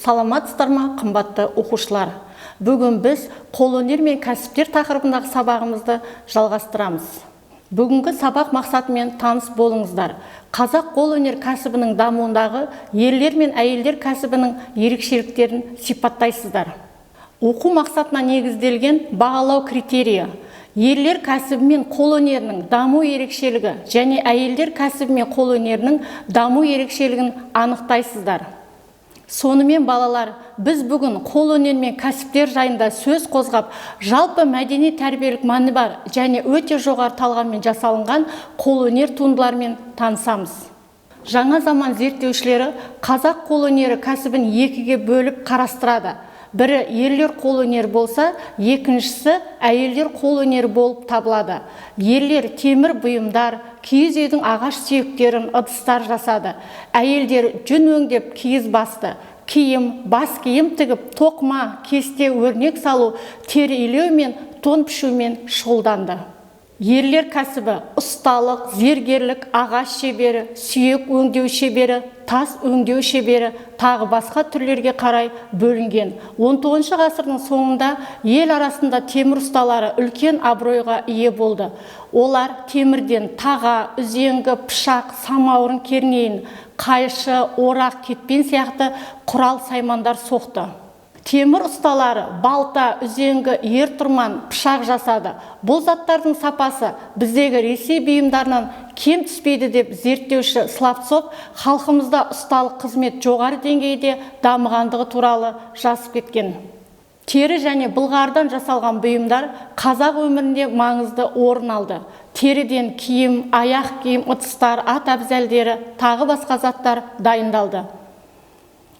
Саламатсыздар ма, қымбатты оқушылар? Бүгін біз қолөнер мен кәсіптер тақырыбындағы сабағымызды жалғастырамыз. Бүгінгі сабақ мақсатымен таныс болыңыздар. Қазақ қолөнер кәсібінің дамуындағы ерлер мен әйелдер кәсібінің ерекшеліктерін сипаттайсыздар. Оқу мақсатына негізделген бағалау критерийі. Ерлер кәсібі мен қолөнерінің даму ерекшелігі және әйелдер кәсібі мен қолөнерінің даму ерекшелігін анықтайсыздар. Сонымен балалар, біз бүгін қолөнер мен кәсіптер жайында сөз қозғап, жалпы мәдени тәрбиелік мәні бар және өте жоғары талғаммен жасалынған қолөнер туындыларымен танысамыз. Жаңа заман зерттеушілері қазақ қолөнері кәсібін екіге бөліп қарастырады. Бірі ерлер қолөнері болса, екіншісі әйелдер қолөнері болып табылады. Ерлер темір бұйымдар, киіз үйдің ағаш сүйектерін, ыдыстар жасады. Әйелдер жүн өңдеп киіз басты. Киім, бас киім тігіп, тоқма, кесте, өрнек салу, тері илеу мен тон пішумен шұғылданды. Ерлер кәсібі ұсталық, зергерлік, ағаш шебері, сүйек өңдеу шебері, тас өңдеу шебері, тағы басқа түрлерге қарай бөлінген. 19 ғасырдың соңында ел арасында темір ұсталары үлкен абыройға ие болды. Олар темірден таға, үзеңгі, пышақ, самауырын кернейін, қайшы, орақ, кетпен сияқты құрал саймандар соқты. Темір ұсталары балта, үзеңгі, ер-тұрман, пышақ жасады. Бұл заттардың сапасы біздегі Ресей бұйымдарынан кем түспейді деп зерттеуші Славцов халқымызда ұсталық қызмет жоғары деңгейде дамығандығы туралы жазып кеткен. Тері және былғардан жасалған бұйымдар қазақ өмірінде маңызды орын алды. Теріден киім, аяқ киім, ыдыстар, ат әбзелдері, тағы басқа заттар дайындалды.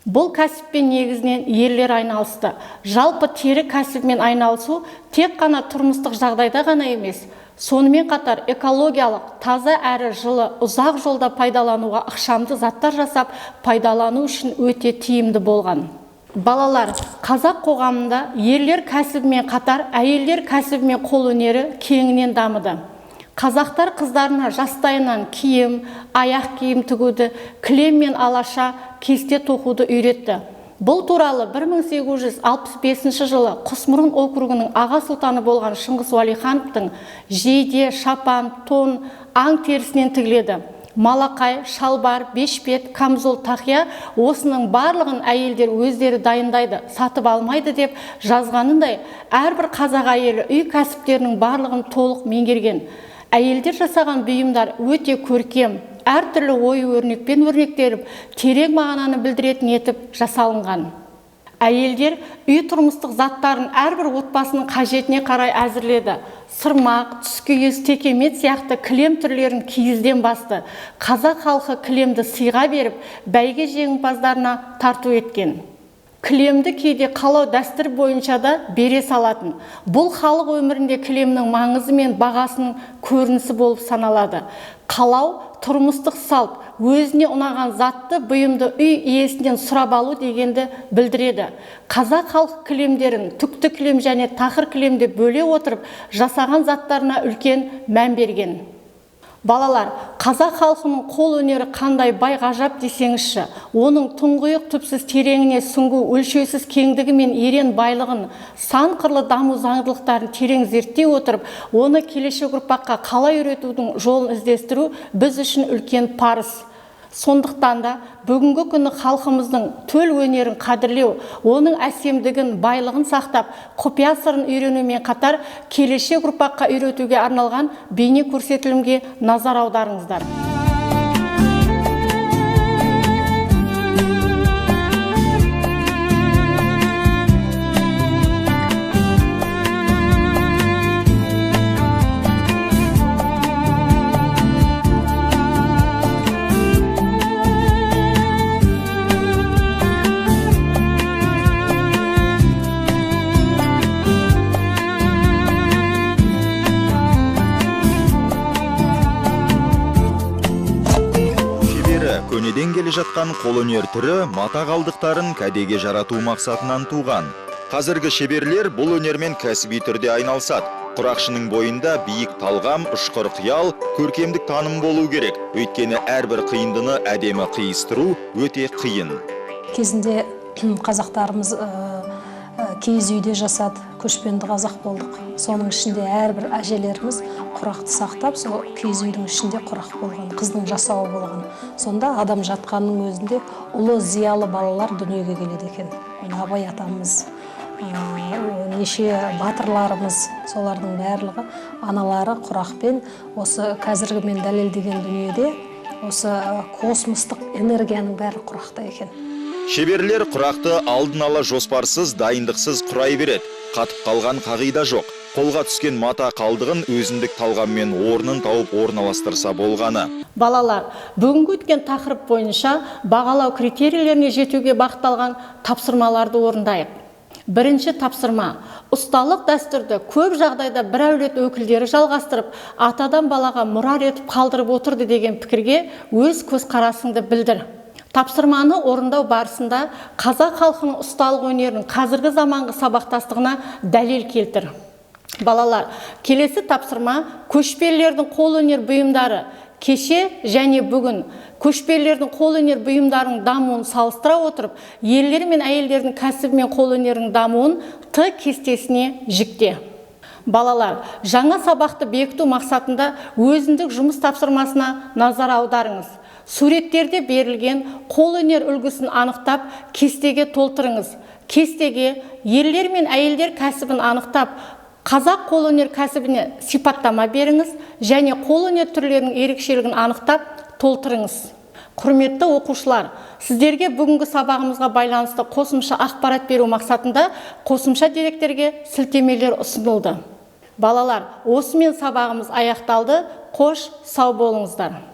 Бұл кәсіппен негізінен ерлер айналысты. Жалпы тері кәсібімен айналысу тек қана тұрмыстық жағдайда ғана емес, сонымен қатар экологиялық, таза әрі жылы, ұзақ жолда пайдалануға ықшамды заттар жасап, пайдалану үшін өте тиімді болған. Балалар, қазақ қоғамында ерлер кәсібімен қатар әйелдер кәсібімен қолөнері кеңінен дамыды. Қазақтар қыздарына жастайынан киім, аяқ киім тігуді, кілем мен алаша, кесте тоқуды үйретті. Бұл туралы 1865 жылы Құсмұрын округінің аға сұлтаны болған Шыңғыс Уәлихановтың жейде, шапан, тон, аң терісінен тігіледі. Малақай, шалбар, бешпет, камзол, тақия осының барлығын әйелдер өздері дайындайды, сатып алмайды деп жазғанындай, әрбір қазақ әйелі үй кәсіптерінің барлығын толық меңгерген. Әйелдер жасаған бұйымдар өте көркем, әртүрлі ой өрнекпен өрнектеліп, терең мағынаны білдіретін етіп жасалынған. Әйелдер үй тұрмыстық заттарын әрбір отбасының қажетіне қарай әзірледі. Сырмақ, түскиіз, текемет сияқты кілем түрлерін киізден басты. Қазақ халқы кілемді сыйға беріп, бәйге жеңімпаздарына тарту еткен. Кілемді кейде қалау дәстүр бойынша да бере салатын. Бұл халық өмірінде кілемнің маңызы мен бағасының көрінісі болып саналады. Қалау тұрмыстық салт, өзіне ұнаған затты бұйымды үй иесінен сұрап алу дегенді білдіреді. Қазақ халық кілемдерін түкті кілем және тақыр кілемде бөле отырып, жасаған заттарына үлкен мән берген. Балалар, қазақ халқының қол өнері қандай бай ғажап десеңізші, оның тұңғиық түпсіз тереңіне сүңгу, өлшеусіз кеңдігі мен ерен байлығын, сан қырлы даму заңдылықтарын терең зерттей отырып, оны келешек ұрпаққа қалай үйретудің жолын іздестіру біз үшін үлкен парыз. Сондықтан да бүгінгі күні халқымыздың төл өнерін қадірлеу, оның әсемдігін, байлығын сақтап, құпия сырын үйренумен қатар келешек ұрпаққа үйретуге арналған бейне көрсетілімге назар аударыңыздар. Көнеден келе жатқан қолөнер түрі мата қалдықтарын кәдеге жарату мақсатынан туған. Қазіргі шеберлер бұл өнермен кәсіби түрде айналысады. Құрақшының бойында биік талғам, ұшқыр қиял, көркемдік таным болу керек. Өйткені әрбір қиындыны әдемі қиыстыру өте қиын. Кезінде қазақтарымыз киіз үйде жасады, көшпенді қазақ болдық. Соның ішінде әрбір әжелеріміз құрақты сақтап, сол киіз үйдің ішінде құрақ болған, қыздың жасауы болған. Сонда адам жатқанның өзінде ұлы зиялы балалар дүниеге келеді екен. Абай атамыз, неше батырларымыз, солардың барлығы аналары құрақпен осы қазіргімен дәлелдеген дүниеде осы космостық энергияның бәрі құрақта екен. Шеберлер құрақты алдын ала жоспарсыз, дайындықсыз құрай береді. Қатып қалған қағида жоқ. Қолға түскен мата қалдығын өзіндік талғаммен орнын тауып орналастырса болғаны. Балалар, бүгінгі өткен тақырып бойынша бағалау критерийлеріне жетуге бағытталған тапсырмаларды орындайық. Бірінші тапсырма: ұсталық дәстүрді көп жағдайда бір әулет өкілдері жалғастырып, атадан балаға мұра етіп қалдырып отырды деген пікірге өз көзқарасыңды білдір. Тапсырманы орындау барысында қазақ халқының ұсталық өнерінің қазіргі заманғы сабақтастығына дәлел келтір. Балалар, келесі тапсырма: көшпелілердің қолөнер бұйымдары кеше және бүгін. Көшпелілердің қолөнер бұйымдарының дамуын салыстыра отырып, ерлер мен әйелдердің кәсібі мен қолөнерінің дамуын Т кестесіне жікте. Балалар, жаңа сабақты бекіту мақсатында өзіндік жұмыс тапсырмасына назар аударыңыз. Суреттерде берілген қолөнер үлгісін анықтап, кестеге толтырыңыз. Кестеге ерлер мен әйелдер кәсібін анықтап, қазақ қолөнер кәсібіне сипаттама беріңіз және қолөнер түрлерінің ерекшелігін анықтап толтырыңыз. Құрметті оқушылар, сіздерге бүгінгі сабағымызға байланысты қосымша ақпарат беру мақсатында қосымша деректерге сілтемелер ұсынылды. Балалар, осымен сабағымыз аяқталды. Қош, сау болыңыздар.